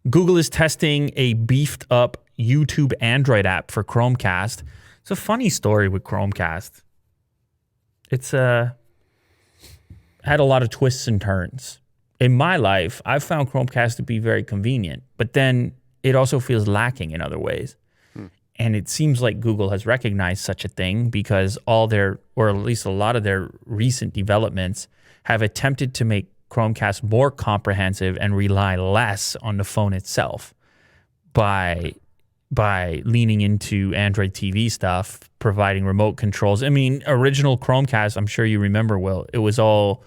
Google is testing a beefed up YouTube Android app for Chromecast. It's a funny story with Chromecast. It's had a lot of twists and turns. In my life, I've found Chromecast to be very convenient, but then it also feels lacking in other ways. And it seems like Google has recognized such a thing because all their, or at least a lot of their recent developments have attempted to make Chromecast more comprehensive and rely less on the phone itself by leaning into Android TV stuff, providing remote controls. I mean, original Chromecast, I'm sure you remember, Will, it was all,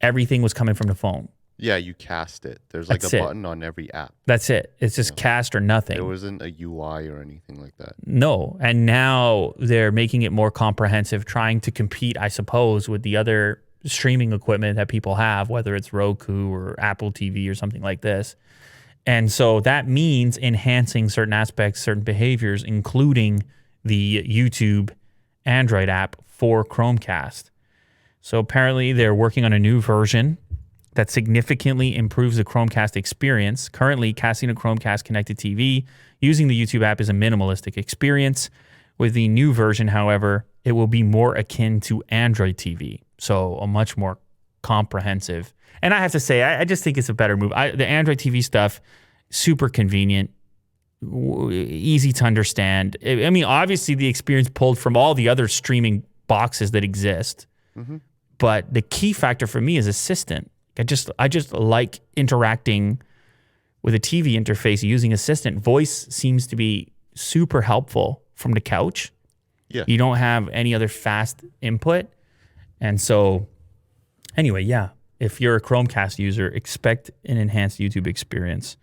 everything was coming from the phone. Yeah, you cast it. There's like a button on every app. That's it. It's just cast or nothing. There wasn't a UI or anything like that. No. And now they're making it more comprehensive, trying to compete, I suppose, with the other streaming equipment that people have, whether it's Roku or Apple TV or something like this. And so that means enhancing certain aspects, certain behaviors, including the YouTube Android app for Chromecast. So apparently they're working on a new version that significantly improves the Chromecast experience. Currently, casting a Chromecast connected TV using the YouTube app is a minimalistic experience. With the new version, however, it will be more akin to Android TV, so a much more comprehensive. And I have to say, I just think it's a better move. The Android TV stuff, super convenient, easy to understand. I mean, obviously the experience pulled from all the other streaming boxes that exist, but the key factor for me is Assistant. I just like interacting with a TV interface using Assistant. Voice seems to be super helpful from the couch. Yeah. You don't have any other fast input. And so anyway, yeah, if you're a Chromecast user, expect an enhanced YouTube experience.